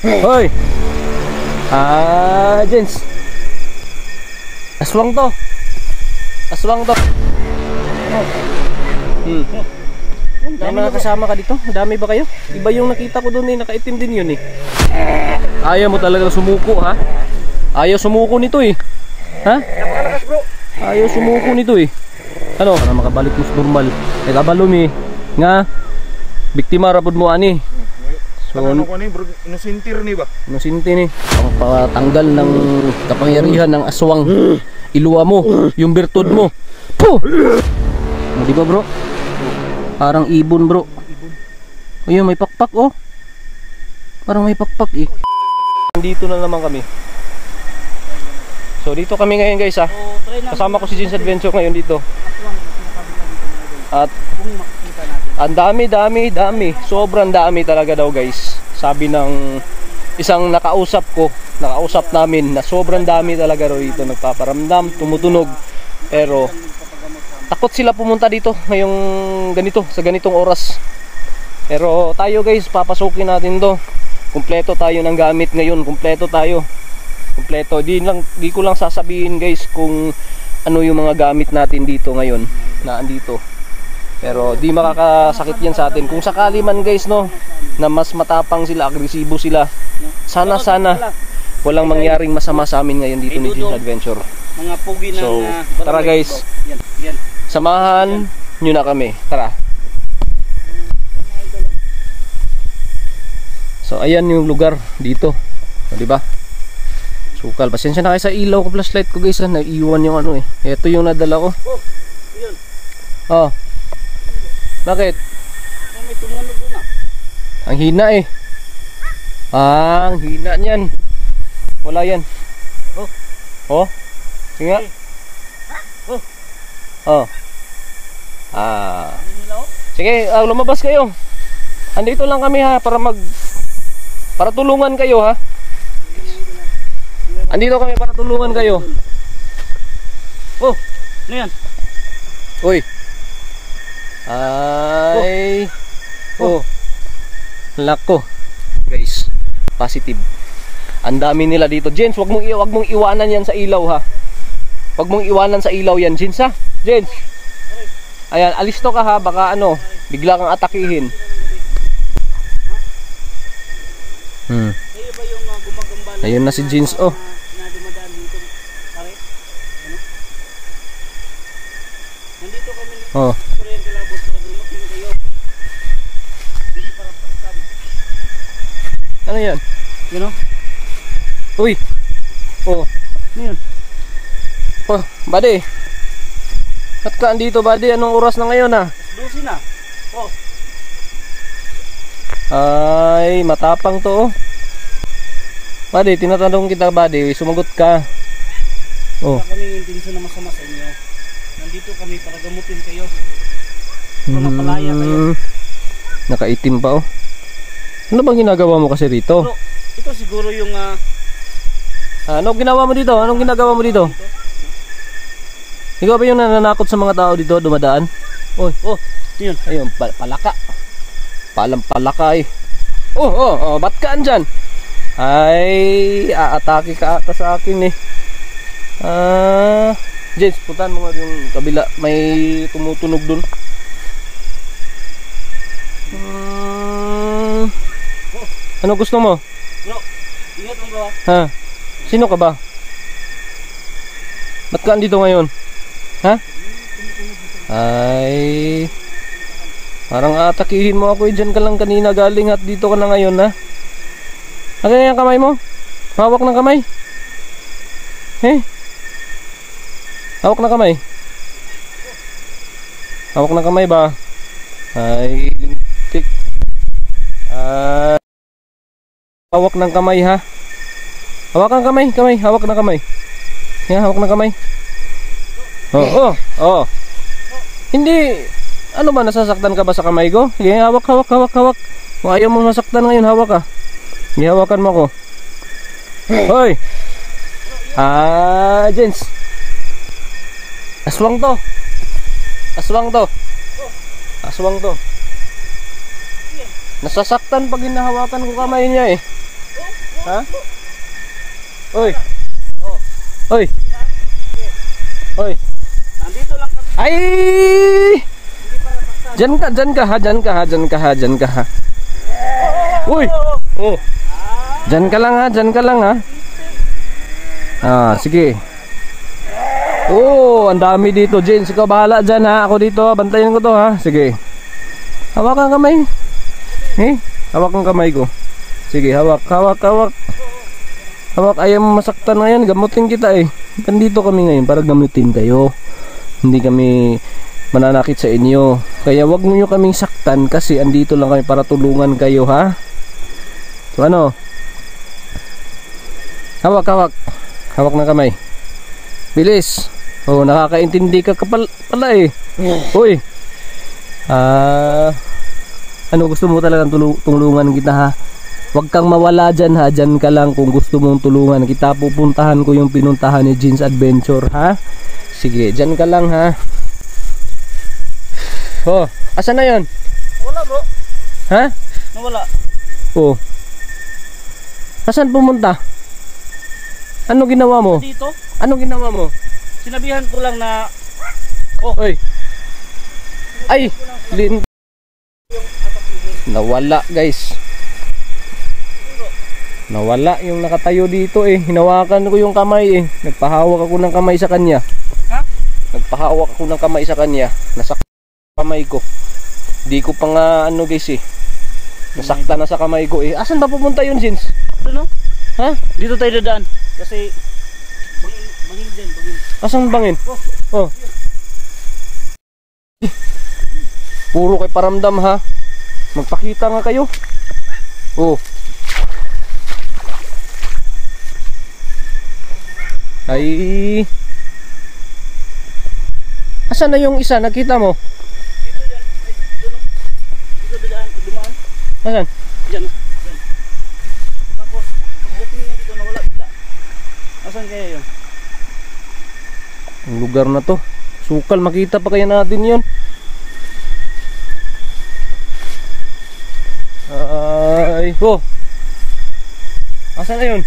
Hoy! Gents. Aswang to. Aswang to. May mga kasama ka dito? Dami ba kayo? Iba yung nakita ko doon eh, nakaitim din yun eh. Ayaw mo talagang sumuko ha? Ayaw sumuko nito eh. Ha? Ayaw sumuko nito eh. Ano? Para makabalik mo sa normal. Eh kabalo mi. Nga. Biktima rapod mo ani. So, ano ko ni bro, inusintir ni ba? Inusinti ni. Ang patanggal ng kapangyarihan ng aswang. Iluwa mo, yung birtud mo. Puh! Di ba bro? Parang ibon bro. Ayun, may pakpak oh. Parang may pakpak eh. Nandito na naman kami. So dito kami ngayon guys ha. Kasama ko si Jins Adventure ngayon dito. At ang dami. Sobrang dami talaga daw guys. Sabi ng isang nakausap namin na sobrang dami talaga daw dito. Nagpaparamdam, tumutunog. Pero takot sila pumunta dito ngayong ganito, sa ganitong oras. Pero tayo guys, papasukin natin to. Kumpleto tayo ng gamit ngayon. Kumpleto tayo. Kumpleto. Di ko lang sasabihin guys kung ano yung mga gamit natin dito ngayon na andito. Pero di makakasakit yan sa atin. Kung sakali man guys no, na mas matapang sila, agresibo sila, sana walang mangyaring masama sa amin ngayon dito ni Jins Adventure. Mga pugi ng so, tara guys. Yan. Samahan nyo na kami. Tara. So ayan yung lugar dito. O, diba? Sukal. Pasensya na kayo sa ilaw ko, flashlight ko guys. Naiiwan yung ano eh. Ito yung nadala ko. Yun. Oh. Bakit? May tumunog doon ah. Ang hina eh. Ang hina niyan. Wala yan. Oh. Oh. Sige nga. Oh. Oh. Sige, lumabas kayo. Andito lang kami ha para tulungan kayo ha. Andito kami para tulungan kayo. Oh, ano yan? Uy. Ay. Oh. Lako. Guys, positive. Ang dami nila dito. Jens, wag mong iwanan yan sa ilaw ha. Wag mong iwanan sa ilaw yan, Jens ha. Jens. Ayan, alisto ka ha, baka ano, bigla kang atakihin. Ayun na si Jens oh. Oh. Ano yan? You know? Uy. Oh. Ano yun? Oh, buddy. Ba't ka andito, buddy? Anong oras na ngayon ah? 12 na. Oh. Ay, matapang to oh. Buddy, tinatanong kita buddy, sumagot ka. Oh. Wala kaming intensyon na masama sa inyo. Nandito kami para gamutin kayo. Para mapalaya kayo. Nakaitim pa oh. Ano bang ginagawa mo kasi rito? Bro, ito siguro yung anong ginawa mo dito? Anong ginagawa mo dito? Ikaw ba yung nananakot sa mga tao dito dumadaan? Oh, yun. Ayun, palaka. Palaka eh. Oh, ba't ka andyan? Ay, aatake ka ata sa akin eh. Jens, puntahan mo nga yung kabila. May tumutunog dun. Ano gusto mo? Bro, ingat mo bro. Ha? Sino ka ba? Ba't ka andito ngayon? Ha? Ay, parang atakihin mo ako eh. Dyan ka lang kanina galing at dito ka na ngayon ha? Ano yung kamay mo? Hawak ng kamay? Hawak ng kamay? Hawak ng kamay ba? Ay, lintik. Hawak ng kamay ha? Hawak ng kamay, hawak ng kamay. Yan, hawak ng kamay. Oh. Hindi, ano ba, nasasaktan ka ba sa kamay ko? Sige, hawak. Kung ayaw mo masaktan ngayon, hawak ka. Ihawakan mo ako. Hoy. Jens. Aswang to. Nasasaktan pag hinahawakan ko kamay niya eh. Ha? Oy. Oy. Oy. Nandito lang kami. Ay! Diyan ka ha. Uy. Oh. Diyan ka lang ha. Ah, sige. Oh, ang dami dito, Jens. Ikaw bahala dyan ha. Ako dito, bantayan ko to ha. Sige. Hawak ang kamay. Hawak ang kamay ko. Sige, hawak. Hawak, ayaw masaktan ngayon. Gamutin kita eh. Nandito kami ngayon para gamutin kayo. Hindi kami mananakit sa inyo. Kaya wag niyo kaming saktan kasi andito lang kami para tulungan kayo ha. So ano? Hawak. Hawak ng kamay. Bilis. Oh, nakakaintindi ka pala eh. Uy. Ano gusto mo talagang tulungan kita ha? Huwag kang mawala dyan ha. Dyan ka lang kung gusto mong tulungan. Kita pupuntahan ko yung pinuntahan ni Jeans Adventure ha. Sige, dyan ka lang ha. Oh, asan na yun? Wala bro. Ha? Nawala. Oh. Asan pumunta? Ano ginawa mo? Dito. Ano ginawa mo? Sinabihan ko lang na Oy. Ay, nawala guys. Nawala yung nakatayo dito eh. Hinawakan ko yung kamay eh. Nagpahawak ako ng kamay sa kanya. Ha? Nagpahawak ako ng kamay sa kanya. Nasaktan kamay ko. Di ko pa nga ano guys eh. Nasaktan na sa kamay ko eh. Asan ba pupunta yun, Jins? Ano? Ha? Dito tayo dadaan. Kasi bangin dyan, bangin. Asan bangin? Oh. Puro kay paramdam ha. Magpakita nga kayo. Oh. Ay. Asan na yung isa? Nakita mo? Dito yan. Ay, doon. Dito dadaan, dumaan. Asan? Diyan. Diyan. Tapos pagdating niya dito nawala bigla. Asan kaya yun? Ang lugar na to. Sukal, makita pa kaya natin yun. Ay. Oh. Asan na yun?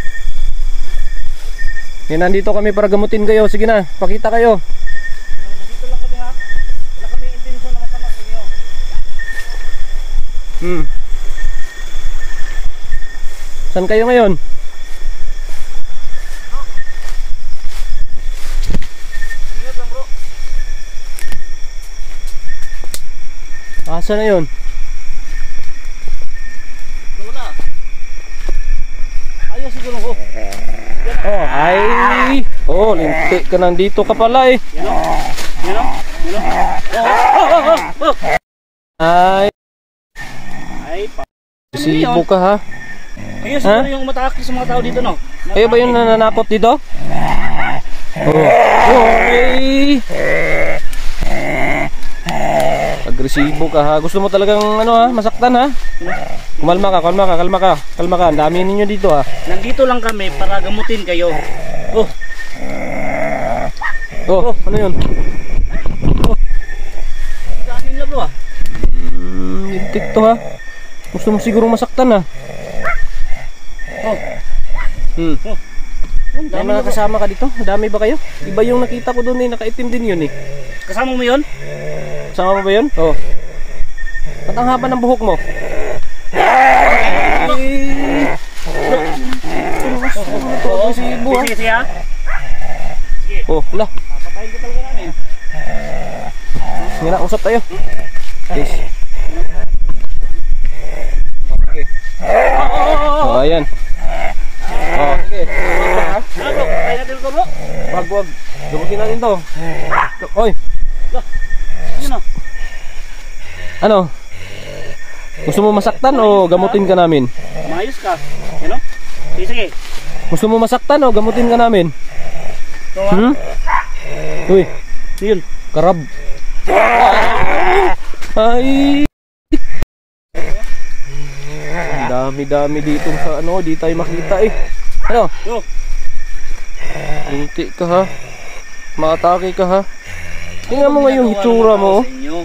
Yan, nandito kami para gamutin kayo. Sige na, pakita kayo. Nandito lang kami ha. Wala kami intensyon na masama sa inyo. Saan kayo ngayon? Ingat lang bro. Asan na yun? Nawala. Ayaw siguro ko. Oh, ay. Oh, lintik ka, nandito ka pala eh. Yan o. Yan o. Yan o. Ay, Ay pa. sibo ka ha. Ayun siguro yung umatake sa mga tao dito no. Kayo ba yung nananakot dito? Oh. Oy. Agresibo ka ha. Gusto mo talagang ano ha, masaktan ha? Kalma ka. Ang dami ninyo dito ha. Nandito lang kami para gamutin kayo. Oh. Oh, ano yun? Dami nila bro ah. Lintik to ha. Gusto mo siguro masaktan ha. Oh. May Dami mga nila, bro. kasama ka dito? Dami ba kayo? Iba yung nakita ko doon eh, nakaitim din yun eh. Kasama mo yun? Kasama mo ba yun? Oo. Ba't ang haba ng buhok mo? Oo. Sige sige ha. Sige. Oh, wala. Papatayin ko talaga namin. Sige na, usap tayo. Yes. Okay. Oh, ayan. Oh, sige. Ano bro? Tayo natin ko bro. Wag. Gamutin natin to. Oy, Yun o. ano? Gusto mo masaktan o gamutin ka namin? Maayos ka. Yan o. Sige sige. Gusto mo masaktan o gamutin ka namin? Ito ha. Uy, Yun. karab. Ay. Ang dami dito sa ano, di tayo makita eh. Ano? Yo. Linti ka ha. Maatake ka ha. Tingnan mo nga yung hitsura mo. Sa inyo.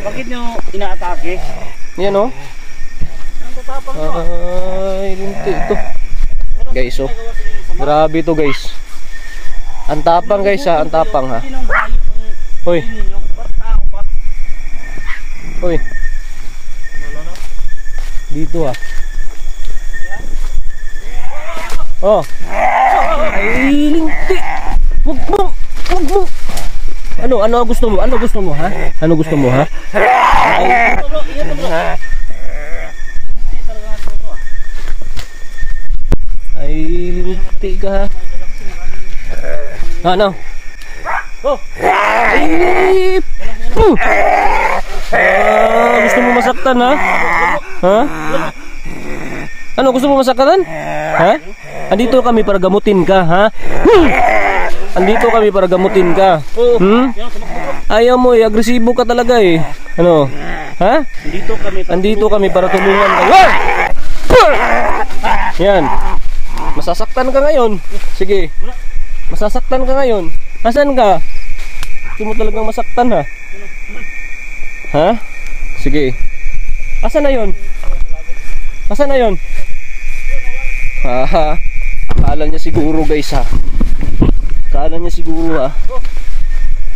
Bakit nyo inaatake? Yan oh. Ang tatapang ko. Ay, linti linti ito. Guys, oh. Grabe to guys. Ang tapang guys ha, ang tapang ha. Hoy. Hoy. Dito ha. Oh. Ay, linti. Wag mo. Wag mo. Ano gusto mo? Ano gusto mo ha? Ano gusto mo ha? Ay, linti ka ha. Ano? Oh. Ay. Gusto mo masaktan ha? Ha? Ano gusto mo masaktan? Ha? Andito kami para gamutin ka, ha? Andito kami para gamutin ka. Ayaw mo, agresibo ka talaga eh. Ano? Ha? Andito kami para tulungan ka. Yan. Masasaktan ka ngayon. Sige. Masasaktan ka ngayon. Asan ka? Gusto mo talagang masaktan ha? Ha? Sige. Asan na yun? Asan na yun? Haha. Akala niya siguro guys ha. Akala niya siguro ha.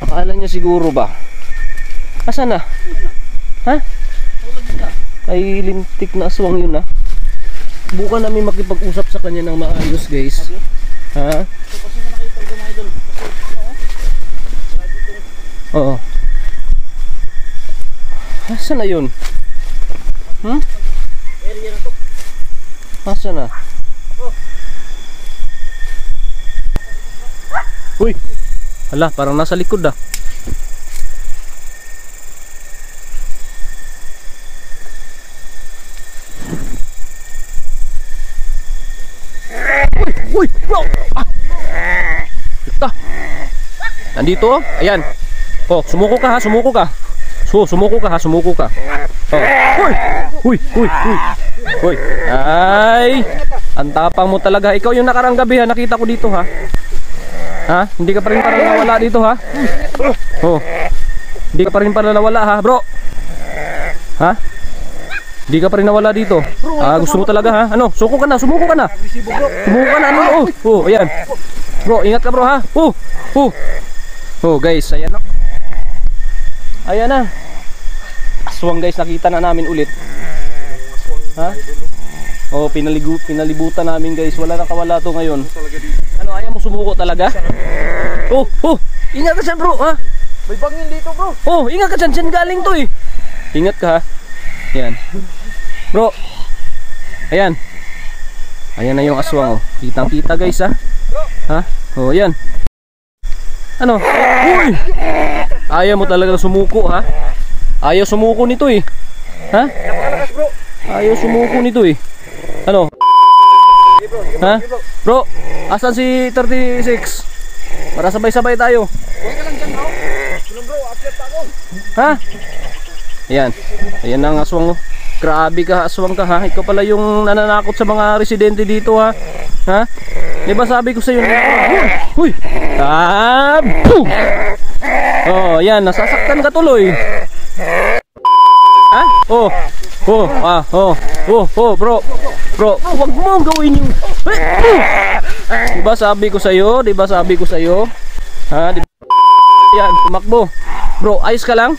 Akala niya siguro ba? Asan na? Ha? Ay lintik na aswang yun ha. Bukan namin makipag-usap sa kanya ng maayos guys. Ha? Oo. Asan na yun? Asan na? Uy! Hala, parang nasa likod ah. Uy! Bro! Ah! Ito! Nandito oh. Ayan. Oh, sumuko ka ha, sumuko ka. Sumuko ka ha, sumuko ka. Oh. Uy! Uy! Uy! Uy! Uy! Ay! Ang tapang mo talaga. Ikaw yung nakarang gabi ha, nakita ko dito ha. Ha? Hindi ka pa rin parang nawala dito ha? Oh. Hindi ka pa rin parang nawala ha, bro? Ha? Hindi ka pa rin nawala dito. Ah, gusto mo talaga ha? Ano? Suko ka na, sumuko ka na. Sumuko ka na, ano? Oh, oh, ayan. Bro, ingat ka bro ha. Oh, oh. Oh, guys, ayan no. Ayan na. Aswang guys, nakita na namin ulit. Ha? Oh, pinalibutan namin guys. Wala na kawala to ngayon. Ano, ayaw mo sumuko talaga? Oh, oh. Ingat ka dyan bro, ha? May bangin dito bro. Oh, ingat ka dyan. Dyan galing to eh. Ingat ka ha. Ayan. Bro. Ayan. Ayan na yung aswang oh. Kitang kita guys ha. Ha? Oh, ayan. Ano? Uy! Ayaw mo talaga sumuko ha? Ayaw sumuko nito eh. Ha? Ayaw sumuko nito eh. Ano? Ha? Bro, asan si 36? Para sabay-sabay tayo. Ha? Ayan. Ayan ang aswang oh. Grabe ka, aswang ka ha. Ikaw pala yung nananakot sa mga residente dito ha. Ha? Di ba sabi ko sa iyo? Uy! Boom! Oh, ayan, nasasaktan ka tuloy. Ha? Oh. Oh, ah, oh. Oh, oh, bro. Bro, wag mo gawin yung. Di ba sabi ko sa iyo? Di ba sabi ko sa iyo? Ha? Di ba? Yan, tumakbo. Bro, ayos ka lang?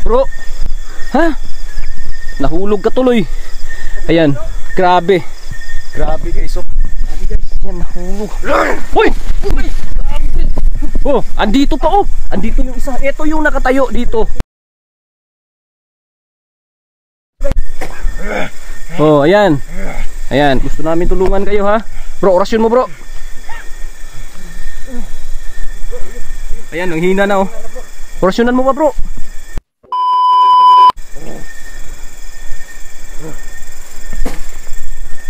Bro. Ha? Nahulog ka tuloy. Ayan, grabe. Grabe guys, oh. Grabe guys, yan nahulog. Hoy! Oh, andito pa oh. Andito yung isa. Ito yung nakatayo dito. Oh, ayan. Ayan, gusto namin tulungan kayo ha. Bro, orasyon mo bro. Ayan, ang hina na oh. Orasyonan mo ba bro?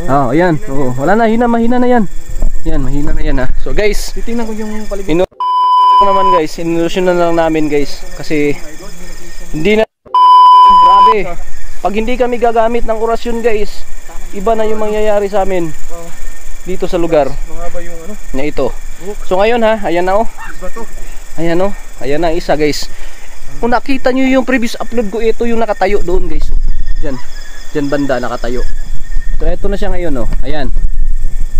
Oh, ayan. Oh, wala na, mahina na yan. Yan, mahina na yan ha. So guys, Titingnan ko yung palibot. naman guys, inulusyon na lang namin guys. Kasi hindi na grabe. Pag hindi kami gagamit ng orasyon guys, iba na yung mangyayari sa amin dito sa lugar Mahaba yung ano? na ito. So ngayon ha, ayan na oh. Bato. Ayan oh, ayan na isa guys. Kung nakita nyo yung previous upload ko, ito yung nakatayo doon guys. Diyan, diyan banda nakatayo. So eto na siya ngayon oh. Ayan.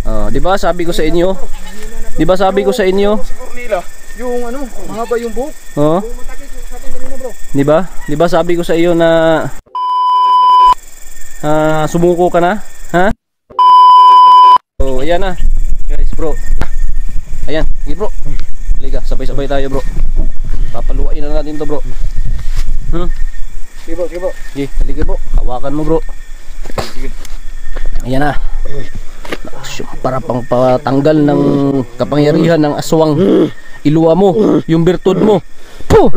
Oh, 'di ba sabi ko sa inyo? 'Di ba sabi ko sa inyo? Siguro nila, yung ano, mahaba yung buhok. Oh. Yung matakit sa atin kanina bro. 'Di ba? 'Di ba sabi ko sa iyo na sumuko ka na? Ha? So, ayan na. Guys, bro. Ayan, sige bro. Halika, sabay-sabay tayo, bro. Papaluwain na natin 'to, bro. Sige bro, sige bro. Sige, halika, bro. Hawakan mo, bro. Sige. Ayan na. Para pang patanggal ng kapangyarihan ng aswang. Iluwa mo, yung birtud mo. Puh!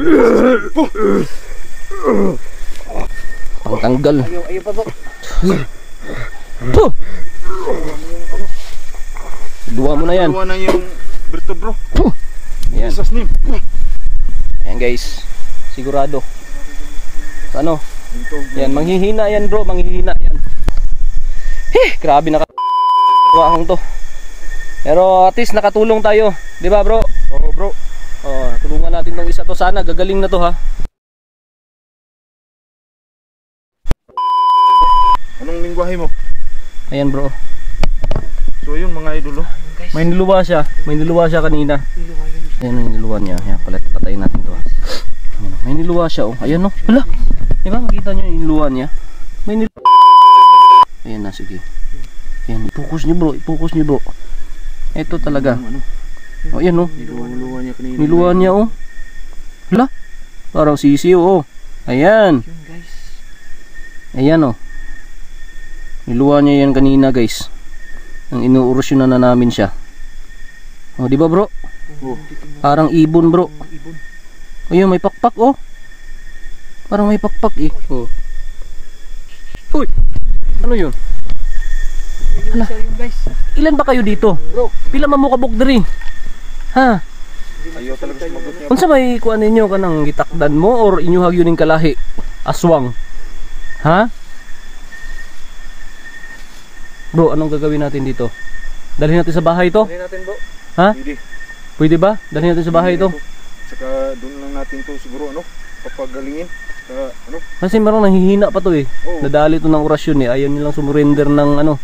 Pangtanggal. Ayaw pa bro. Puh! Iluwa mo na yan. Luwa na yung birtud bro. Puh! Ayan. Jesus name. Ayan guys. Sigurado. Sa ano? Dito. Yan, manghihina yan bro, manghihina yan. Grabe nakakawahang to. Pero at least nakatulong tayo, 'di ba bro? Oo bro. Oh, tulungan natin tong isa to, sana gagaling na to ha. Anong lingwahe mo? Ayan bro. So yun mga idol. May niluwa siya kanina. Ayan ang niluwa niya. Ayan, patayin natin to ha. Ayan, may niluwa siya oh. Ayan oh. Hala. 'Di ba makita niyo yung niluwa niya? May niluwa. Ayan na, sige. Ayan, ipokus niyo bro. Ito talaga. Oh, ayan oh. Niluwa niya kanina. Niluwa niya oh. Hala. Parang sisiw oh. Ayan. Yun guys. Ayan oh. Niluwa niya yan kanina guys. Ang inuurosyon na namin siya. Oh, di ba bro? Oh. Parang ibon bro. Ayun, may pakpak oh. Parang may pakpak eh. Oh. Uy. Ano yun? Hala. Ilan ba kayo dito? Bro. Pila mamukabok diri? Ha? Ayaw talaga sumagot niya. Unsa may kuan ninyo kanang gitakdan mo or inyo hagyuning kalahi? Aswang. Ha? Bro, anong gagawin natin dito? Dalhin natin sa bahay to? Dali natin bro. Ha? Pwede. Pwede ba? Dalhin natin sa bahay to? Saka doon lang natin to siguro ano, papagalingin. Saka ano? Kasi marang nanghihina pa to eh. Oo. Nadali to ng orasyon eh. Ayaw nilang sumurrender ng ano.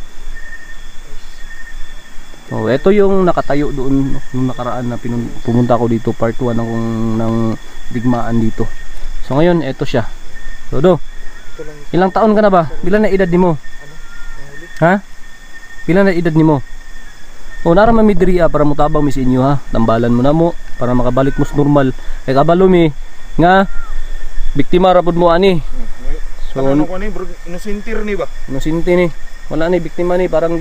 Oh, ito yung nakatayo doon nung nakaraan na pumunta ko dito, part 1 ng digmaan dito. So ngayon, ito siya. So do. Ilang taon ka na ba? Bilan na edad nimo? Ha? Bilan na edad nimo? O naraman mi diri para mutabang mi sa inyo ha. Tambalan mo na mo para makabalik mo sa normal. Kay kabalo mi nga biktima ra pud mo ani. So Ano ko ni bro, inusintir ni ba? no sinti ni. Wala ni biktima ni, parang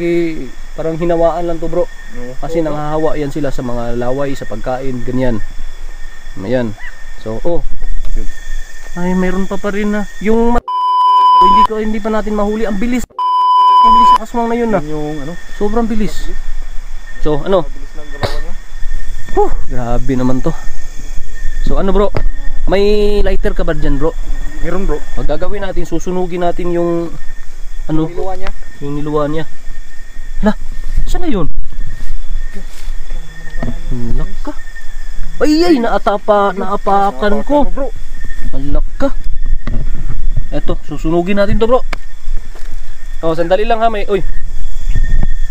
hinawaan lang to bro. No. Kasi nanghahawa yan sila sa mga laway, sa pagkain, ganyan. Ayan. So, oh. Ay, mayroon pa rin na. Yung hindi pa natin mahuli. Ang bilis. Ang bilis ng aswang na yun na. Yun yung ano, Sobrang bilis. So, ano? mabilis ng galawan niya. Grabe naman to. So, ano bro? May lighter ka ba dyan bro? Meron bro. Pag gagawin natin, susunugin natin yung ano? Niluwa niya. Yung niluwa niya. Hala, saan na yun? Halak ka. Ay, naapakan ko. Bro. Halak ka. Eto, susunugin natin to bro. Oh, sandali lang ha, may, uy.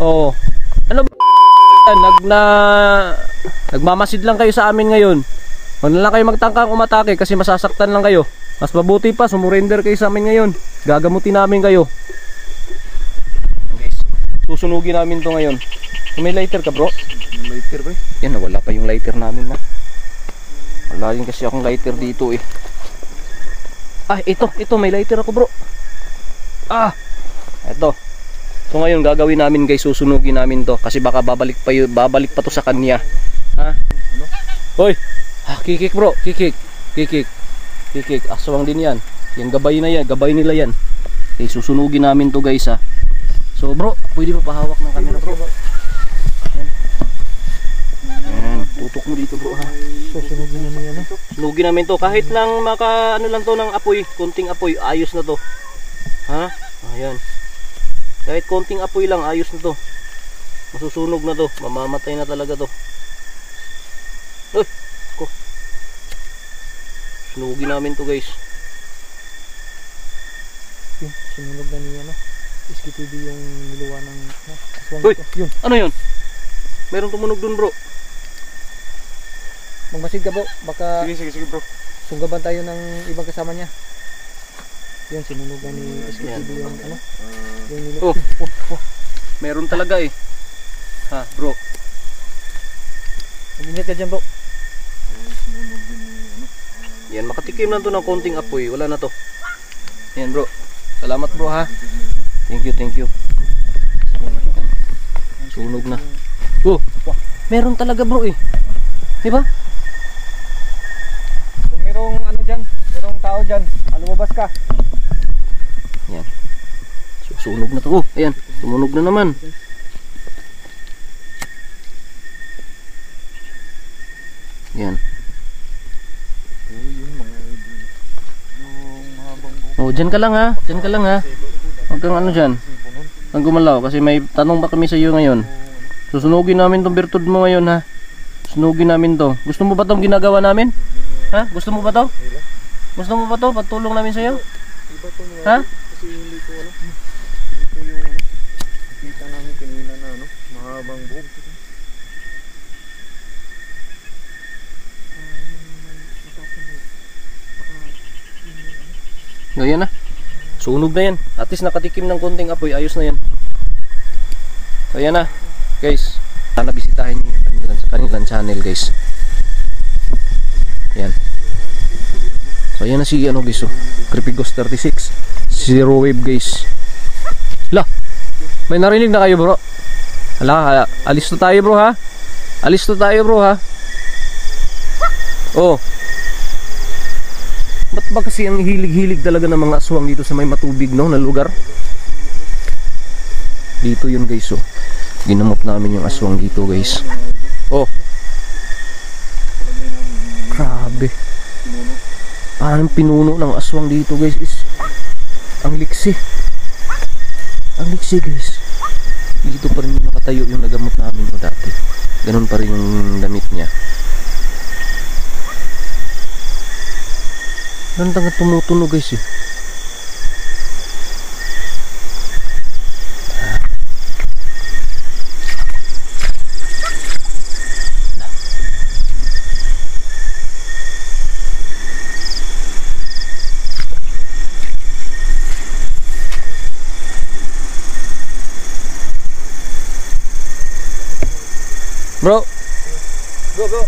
Oh. Ano ba? Nagmamasid lang kayo sa amin ngayon. Huwag na lang kayo magtangkang umatake kasi masasaktan lang kayo. Mas mabuti pa, sumurrender kayo sa amin ngayon. Gagamutin namin kayo. Guys, susunugin namin to ngayon. May lighter ka bro? Lighter ba? Yan, nawala pa yung lighter namin na. Wala rin kasi akong lighter dito eh. Ah, ito, may lighter ako bro. Ah, ito. So ngayon gagawin namin guys, susunugin namin to kasi baka babalik pa to sa kanya. Ha? Hoy, kikik bro, kikik. Aswang din yan. Yung gabay nila yan. Okay, susunugin namin to guys ha. So bro, pwede ba pahawak ng camera bro? Yan, tutok mo dito bro ha. Susunugin na niya na. Sunugin namin to kahit lang ano lang to ng apoy, konting apoy, ayos na to. Ha? Ayan. Kahit konting apoy lang, ayos na to. Masusunog na to, mamamatay na talaga to. Uy, ko. Sunugin namin to guys. Sinunog na niya na. SKTV yung niluwa ng aswang Uy! dito. Yun. Ano yun? Merong tumunog dun bro. Magmasid ka bro. Baka Sige bro. sunggaban tayo ng ibang kasama niya. Yun, sinunugan ni SKTV yung ano. Yung niluwa. Oh. Meron talaga eh. Ha bro. Mag-ingat ka dyan bro. Yan, makatikim lang to ng konting apoy. Wala na to. Yan bro. Salamat bro ha. Thank you. Yan. Sunog na. Oh, meron talaga bro eh. Di ba? Kung merong ano dyan, merong tao dyan, lumabas ka. Yan. Susunog na to. Oh, ayan. Tumunog na naman. Yan. Oh, dyan ka lang ha. Dyan ka lang ha. Huwag kang ano dyan. Huwag gumalaw kasi may tanong pa kami sa iyo ngayon. Susunugin namin tong virtud mo ngayon ha. Sunugin namin to. Gusto mo ba tong ginagawa namin? Ha? Gusto mo ba to? Gusto mo ba to? Patulong namin sa iyo? Iba to mga Ha? kasi hindi ko ano. Ito yung ano. Kita namin kanina na ano, mahabang buhok. O yan na. Sunog na yan. At least nakatikim ng konting apoy. Ayos na yan. So yan na. Guys. Sana bisitahin nyo yung kanilang channel guys. Yan. So yan na si ano guys. Creepy Ghost 36. Zero wave guys. La. May narinig na kayo bro. Hala. Alis na tayo bro ha. Alis na tayo bro ha. Oh. Ba't ba kasi ang hilig-hilig talaga ng mga aswang dito sa may matubig no, na lugar? Dito yun guys oh. Ginamot namin yung aswang dito guys. Oh. Grabe. Parang pinuno ng aswang dito guys is ang liksi. Ang liksi guys. Dito pa rin yung nakatayo yung nagamot namin o dati. Ganun pa rin yung damit niya. Ganda nga tumutunog guys eh. Bro, Go.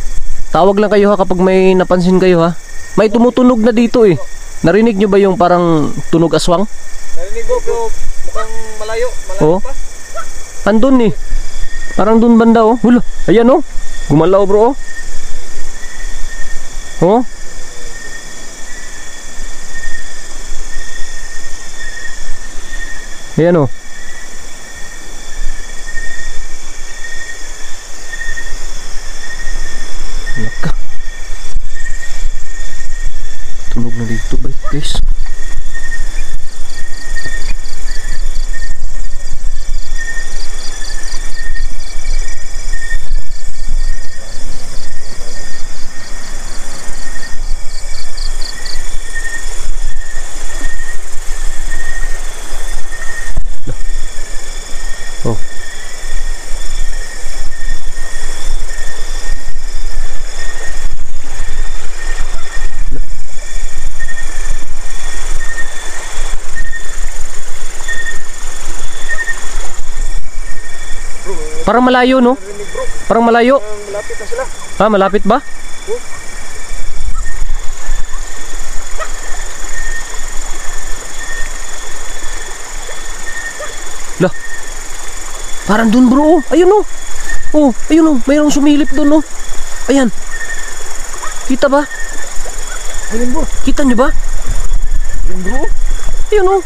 tawag lang kayo ha kapag may napansin kayo ha. May tumutunog na dito eh. Narinig nyo ba yung parang tunog aswang? Narinig ko bro, mukhang malayo Oh. pa. Andun eh. Parang dun banda oh. Hula. Ayan oh. Gumalaw bro oh. Oh. Ayan oh. Laka. Tunog na dito ba guys? Oh. Parang malayo no? Narinig bro, Parang malayo. malapit na sila. Ha, malapit ba? Lah. Parang dun bro. Ayun oh. Oh, ayun oh. Mayroong sumilip dun oh. Ayan. Kita ba? Ayun bro, Kita niyo ba? ayun bro. Ayun oh.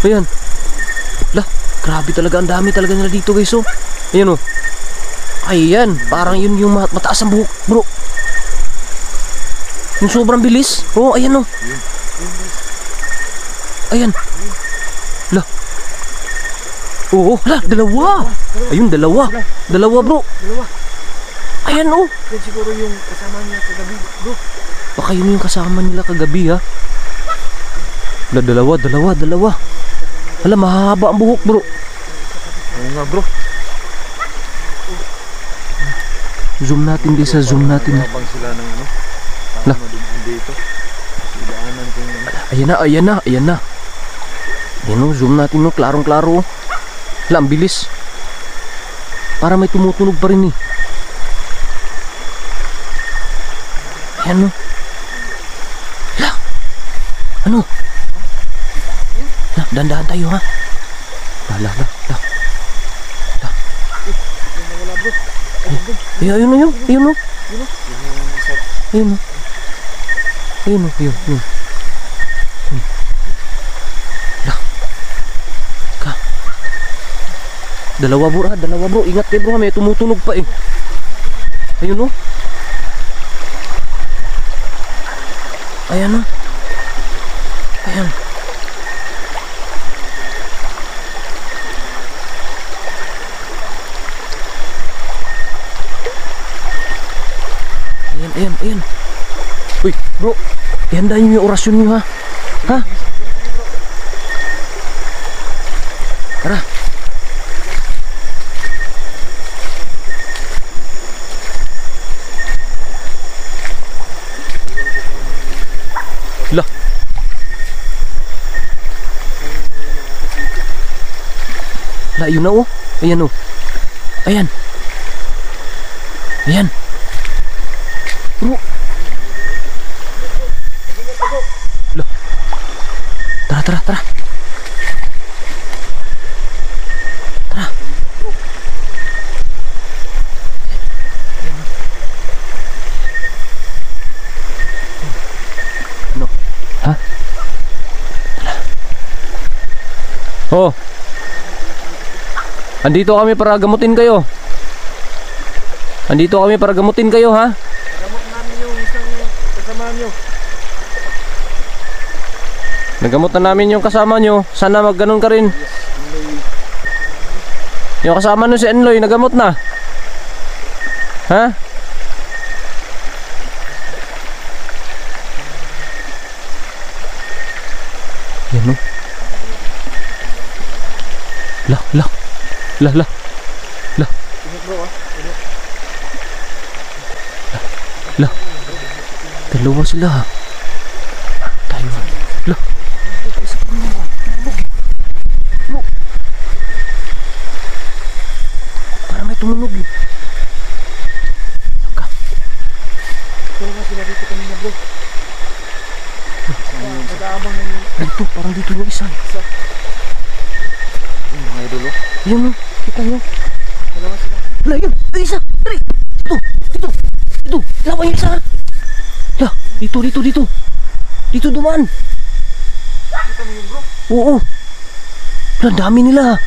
Ayan. Lah, grabe talaga. Ang dami talaga nila dito guys oh. Ayan oh. Ayan, parang yun yung mataas ang buhok bro. Yung sobrang bilis. Oh, ayan oh. Ayan. Lah. Oo, hala, dalawa. Ayun, dalawa. Dalawa bro. Dalawa. Ayan oh. Yan siguro yung kasama niya kagabi bro. Baka yun yung kasama nila kagabi ha. Dalawa. Hala, mahaba ang buhok bro. Oo nga bro. Zoom natin di sa zoom natin. Habang sila ng ano. Lah. Tama dumaan dito. Ilaanan ko yung ano. Ayan na, ayan na, ayan na. Ayan o, zoom natin no, klarong klaro. Hala, ang bilis. Para may tumutunog pa rin eh. Ayan o. Hala. Ano? Hala, dandahan tayo ha. Hala, hala, hala. Wala bro. Ay, ayun na yun, ayun o. Yung isa. Ayun o. Ayun o, yun, yun. Hala. Ka. Dalawa bro, ingat kayo bro, may tumutunog pa eh. Ayun o. Ayan o. Ayan. Ayan, ayan. Uy, bro, ihandahin nyo yung orasyon nyo ha. Ha? Tara. Lah. Lah, yun na oh. Ayan oh. Ayan. Ayan. Bro. Lah. Tara, tara, tara. Tara. No. Ha? Oh. Andito kami para gamutin kayo. Andito kami para gamutin kayo ha. Gamot namin yung isang kasama nyo. Nagamot na namin yung kasama nyo. Sana magganon ka rin. Yung kasama nyo si Enloy, nagamot na. Ha? Yan o. Lah, lah. Lah, lah. Lah. Lah. Dalawa sila ha. Tayo. Lah. Para may tumunog eh. Saka. Pero nga sila dito kanina bro. Nag-aabang ng Dito, parang dito yung isa. mga idolo. Yan o. Kita nyo. Dalawa sila. Wala yun. Ay, isa. Tari. Dito. Dito. Dito. Lawan yung isa. Lah. Dito, dito, dito. Dito dumaan. Kita mo yung bro. Oo. Ang dami nila.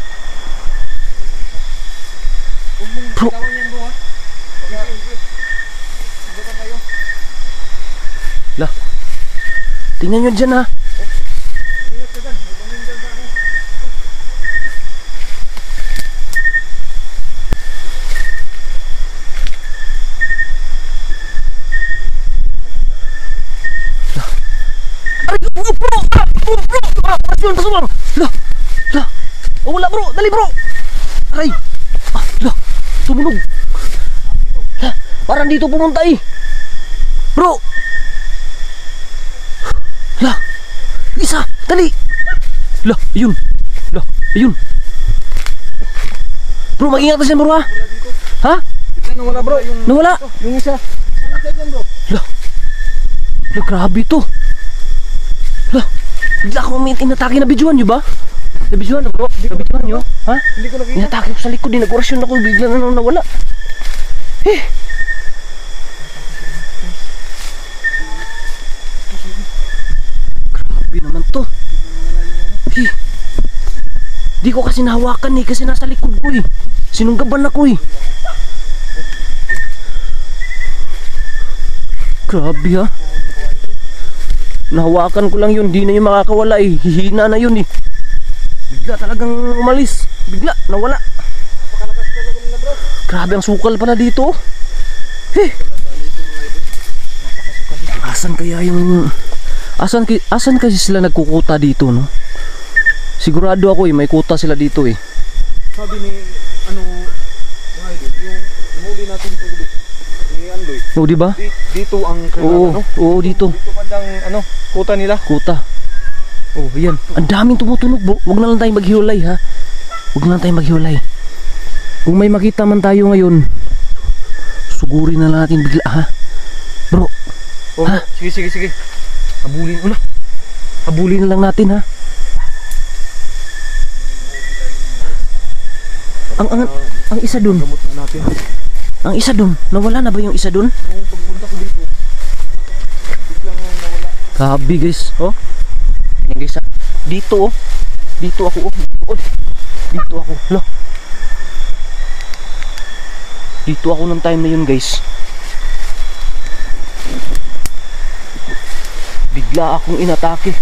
Huwag mong Bro. bitawan yan bro ha. Okay. Sundukan tayo. Lah. Tingnan nyo dyan ha. Ingat ka dyan. May bangin dyan sa ano. Ay, bro! Bro! Pasyon, pasyon! Lah! Lah! Oh, wala bro! Dali bro! Aray! Lah! Tumunog! Lah! Parang dito pumunta eh! Bro! Lah! Isa! Dali! Lah! Ayun! Lah! Ayun! Bro, mag-ingat na siya bro ha! Ha? Bigla nawala bro. Nawala! Yung isa. Yung isa dyan bro. Lah! Lah, grabe to! Lah! Bigla akong may tinatake na bidyuhan nyo ba? Nabidyohan na bro? Nabidyohan nyo? Ha? Hindi ko nakita. Inatake ko sa likod, nag-orasyon ako, bigla na nang nawala. Eh! Grabe naman to. Eh! Di ko kasi nahawakan eh, kasi nasa likod ko eh. Sinunggaban ako eh. Grabe ha. Nahawakan ko lang yun, di na yung makakawala eh. Hihina na yun eh. Bigla talagang umalis. Bigla, nawala. Napakalakas talaga nila bro. Grabe ang sukal pala dito. Eh. Asan kaya yung... Asan kasi sila nagkukuta dito no? Sigurado ako may kuta sila dito eh. Sabi ni, mga idol, yung huli natin ito gabi. Ni Andoy. O, di ba? Dito ang Oo, no? oo, dito. Dito bandang, kuta nila. Kuta. Oh, yan. Ang daming tumutunog, bro. Huwag na lang tayong maghiwalay, ha? Huwag na lang tayong maghiwalay. Kung may makita man tayo ngayon, sugurin na lang natin bigla, ha? Bro. Oh, Ha? sige. Habulin mo na. Habulin na lang natin, ha? Ang isa dun. Gamot na natin. Ang isa dun. Nawala na ba yung isa dun? Nung pagpunta ko dito, biglang nawala. Grabe, guys. Oh. Yan, guys, ha? Dito, oh. Dito ako, oh. Dito ako. Hala. Dito ako ng time na yun, guys. Bigla akong inatake.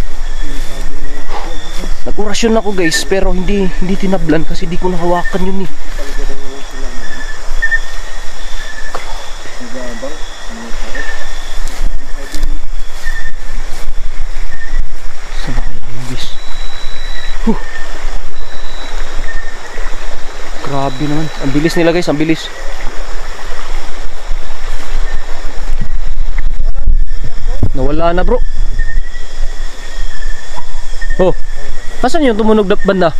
Nag-orasyon ako, guys, pero hindi tinablan kasi di ko nahawakan yun eh. Saan na kaya yung guys? Grabe naman. Ang bilis nila, guys, ang bilis. Nawala na, bro. Oh. Asan yung tumunog na banda?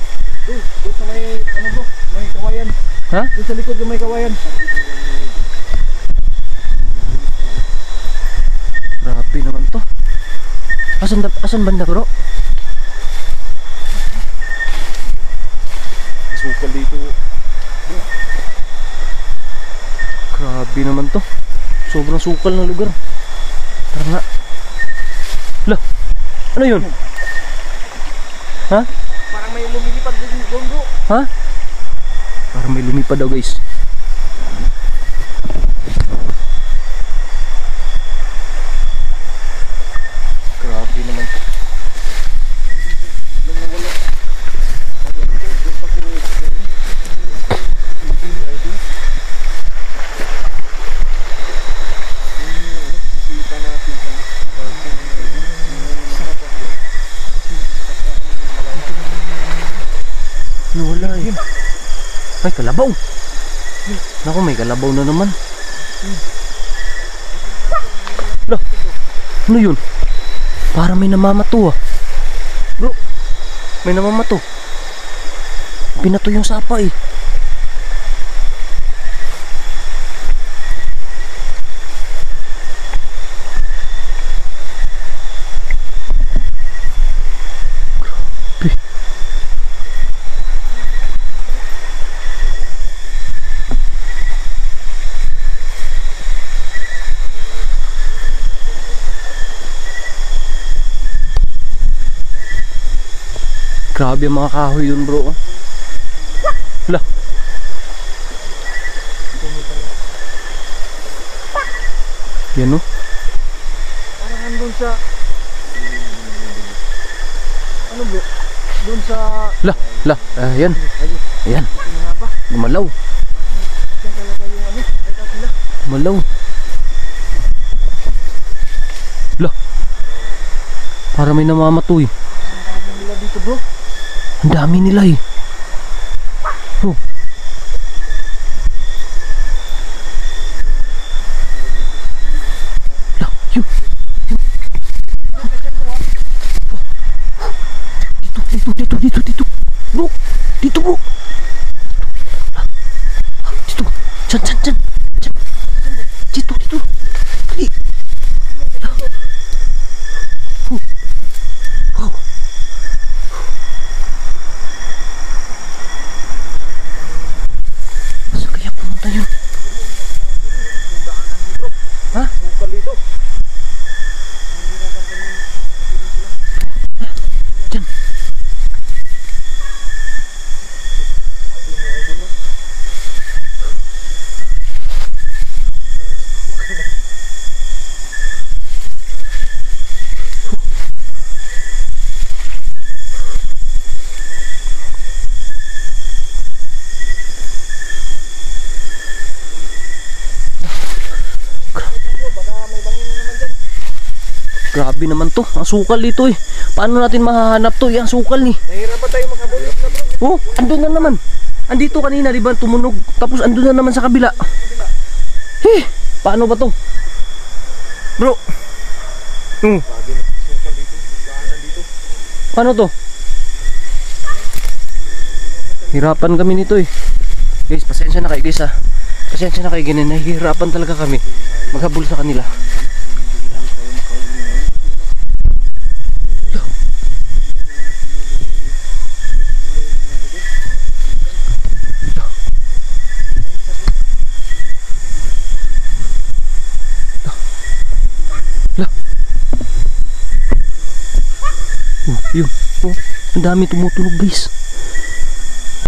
Doon sa may, bro, may kawayan. Ha? Doon sa likod yung may kawayan. Grabe naman to. Asan banda, bro? Sukal dito. Grabe naman to. Sobrang sukal na lugar. Tara nga. Lah. Ano yun? Ha? Parang may lumilipad doon, bro. Ha? Parang may lumipad daw, guys. Grabe naman to. Wala eh. Ay, kalabaw. Naku, may kalabaw na naman. Lah, ano yun? Parang may namamato ah. Bro, may namamato. Pinato yung sapa eh. Grabe ang mga kahoy yun, bro. Hala. Yan, no? Parang andun sa... Ano, bro? Doon sa... Hala. Ayan. Ayan. Pinanaba. Gumalaw. Diyan talaga yung ay sila. Gumalaw. Hala. Para may namamatoy. Ang dami nila dito, bro. Ang dami nila eh. Oh. Lah, yun. Dito. Bro, dito bro. Dito. Diyan. Dito. Dali. Wow. Saan kaya pumunta yun? Ha? Bukal dito. Diyan. Grabe naman to. Ang sukal dito eh. Paano natin mahahanap to? Ang sukal ni. Nahirapan tayo makabulit na bro. Oh, andun na naman. Andito kanina, di ba? Tumunog. Tapos andun na naman sa kabila. Paano ba to? Bro. Paano to? Hirapan kami nito eh. Guys, pasensya na kayo guys ha. Pasensya na kayo, ganyan. Nahihirapan talaga kami maghabol sa kanila. Yun. Oh, ang dami tumutunog guys.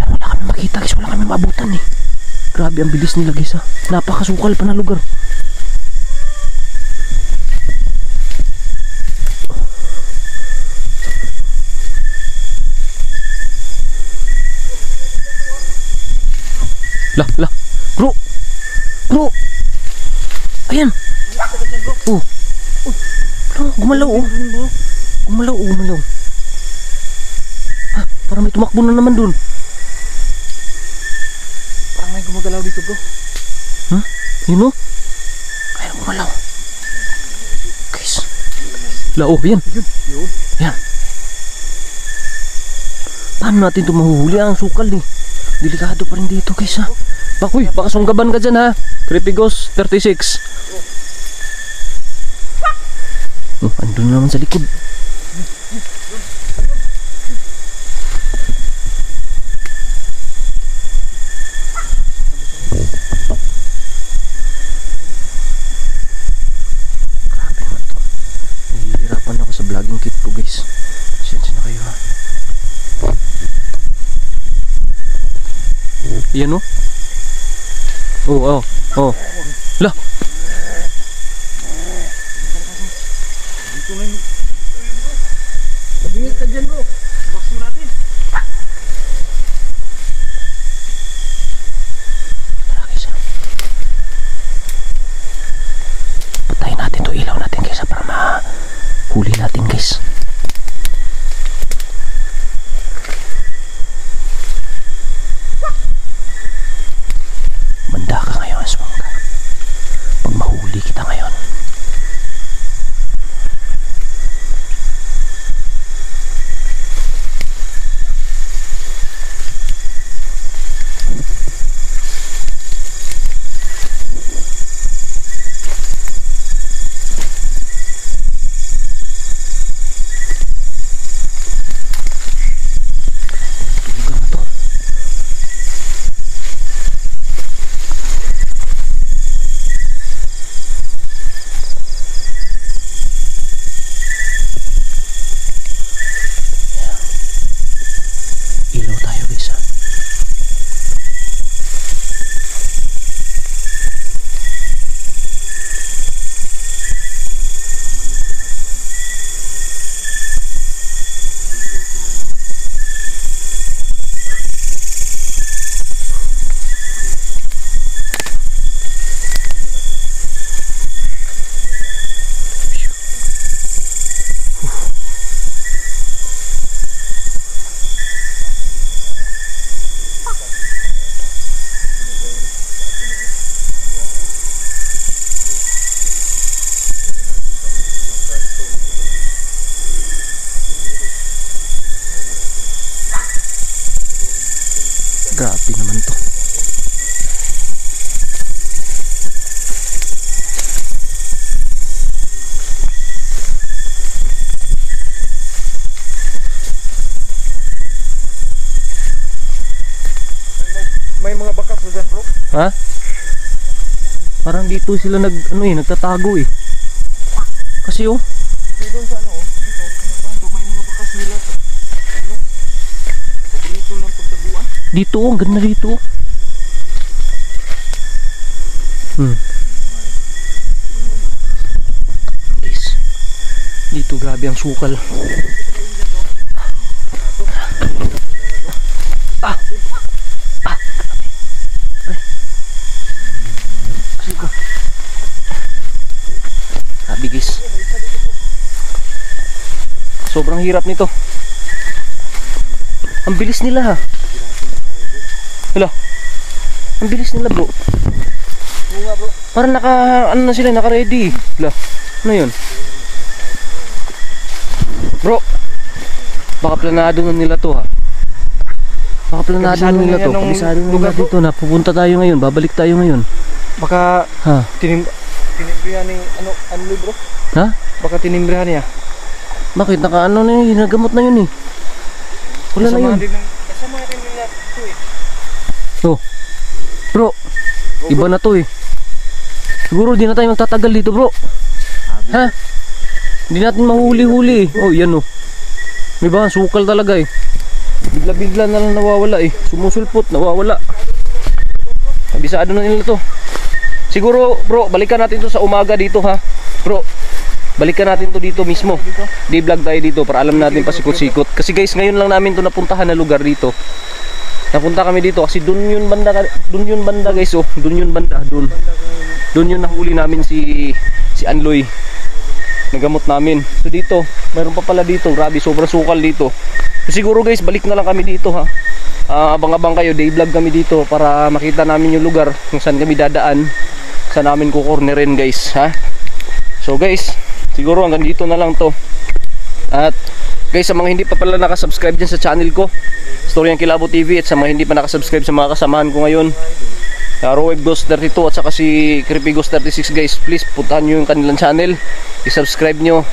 Wala kami makita guys, wala kami maabutan eh. Grabe ang bilis nila guys ha. Napakasukal pa na lugar. Lah. Bro. Ayan. Oh. Gumalaw oh. Gumalaw. Parang may tumakbo na naman dun. Parang may gumagalaw dito bro. Yun o? Kaya gumalaw. Guys. Yan. Yan. Paano natin ito mahuhuli? Ang sukal eh. Delikado pa rin dito guys ha. Baka sunggaban ka dyan ha. Creepy Ghost 36. Andun naman sa likod. Vlogging kit ko guys. Pasensya na kayo ha. Yan o. Oh. Lah. Dito na yung... Mabingit ka dyan bro. Box mo natin. Tara guys ha. Patayin natin to ilaw natin guys ha, para mahuli natin guys. Manda ka ngayon Aswang. Pag mahuli kita ngayon, ilaw tayo guys ha. Grabe naman to. May mga bakas na dyan bro. Ha? Parang dito sila nagtatago eh. Kasi oh, Dito sa ano oh. Dito may mga bakas nila. Ano? Paborito ng pagtaguan. dito oh, ang ganda dito. Guys, dito grabe ang sukal. Grabe guys. sobrang hirap nito. Ang bilis nila ha. Hala. Ang bilis nila bro. Parang ano na sila, naka-ready. Hala. Ano yun? Bro. Baka planado na nila to ha. Baka planado na nila to. Kabisado na nila dito na. Pupunta tayo ngayon. Babalik tayo ngayon. Baka Ha? tinimbrihan ni ano bro? Ha? Baka tinimbrihan niya. Bakit? Naka-ano na yun? Nagamot na yun eh. Wala na yun. Kasama rin nila ito eh. Oh. Bro. Iba na to eh. Siguro di na tayo magtatagal dito bro. Ha? Hindi natin mahuli-huli eh. Oh yan oh. May ba? Sukal talaga eh. Bigla-bigla na lang nawawala eh. Sumusulpot, nawawala. Kabisado na nila to. Siguro bro, balikan natin to sa umaga dito ha. Bro, balikan natin to dito mismo. Di-vlog tayo dito para alam natin pasikot-sikot. Kasi guys, ngayon lang namin to napuntahan na lugar dito. Napunta kami dito kasi dun yun banda guys oh. Dun yun banda, dun. Dun yun nahuli namin si Anloy. Nagamot namin. So dito, mayroon pa pala dito. Grabe, sobrang sukal dito. So, siguro guys, balik na lang kami dito ha. Abang-abang kayo, day vlog kami dito para makita namin yung lugar kung saan kami dadaan. Saan namin kukornerin guys ha. So guys, siguro hanggang dito na lang to. At guys, sa mga hindi pa pala nakasubscribe dyan sa channel ko, Storyang Kilabot TV, at sa mga hindi pa nakasubscribe sa mga kasamahan ko ngayon, Roweb Ghost 32 at saka si Creepy Ghost 36 guys, please puntahan nyo yung kanilang channel, i-subscribe nyo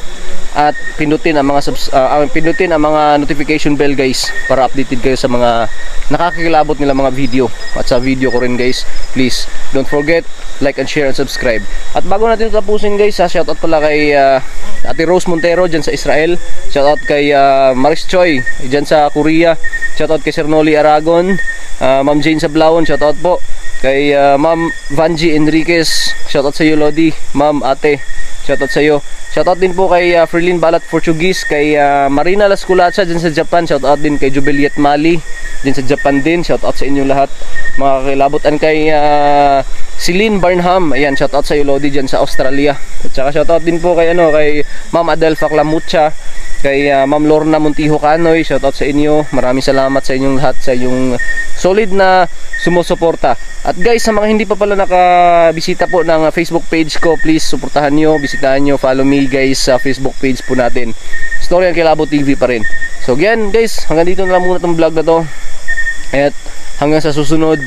at pindutin ang mga notification bell guys para updated kayo sa mga nakakakilabot nila mga video. At sa video ko rin guys, please don't forget like and share and subscribe. At bago natin tapusin guys, shoutout pala kay Ate Rose Montero dyan sa Israel, shoutout kay Maris Choi dyan sa Korea, shoutout kay Sir Noli Aragon, Ma'am Jane Sablawon, shoutout po kay Ma'am Vanji Enriquez, shoutout sa iyo Lodi, Ma'am Ate, shoutout sa iyo. Shoutout din po kay Ferlin Balat Portuguese, kay Marina Lasculacha dyan sa Japan, shoutout din kay Jubiliet Mali dyan sa Japan din, shoutout sa inyo lahat mga kakilabotan. Kay Celine Barnham, ayan, shoutout sa iyo Lodi dyan sa Australia. At saka shoutout din po kay Ma'am Adelfa Clamucha, kay Ma'am Lorna Montijo Canoy, shoutout sa inyo. Maraming salamat sa inyong lahat, sa inyong solid na sumusuporta. At guys, sa mga hindi pa pala nakabisita po ng Facebook page ko, please suportahan nyo, bisitahan nyo, follow me guys sa Facebook page po natin, Storyang Kilabot TV pa rin. So again guys, hanggang dito na lang muna itong vlog na to, at hanggang sa susunod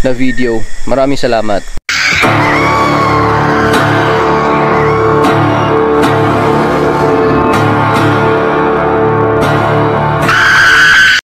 na video. Maraming salamat.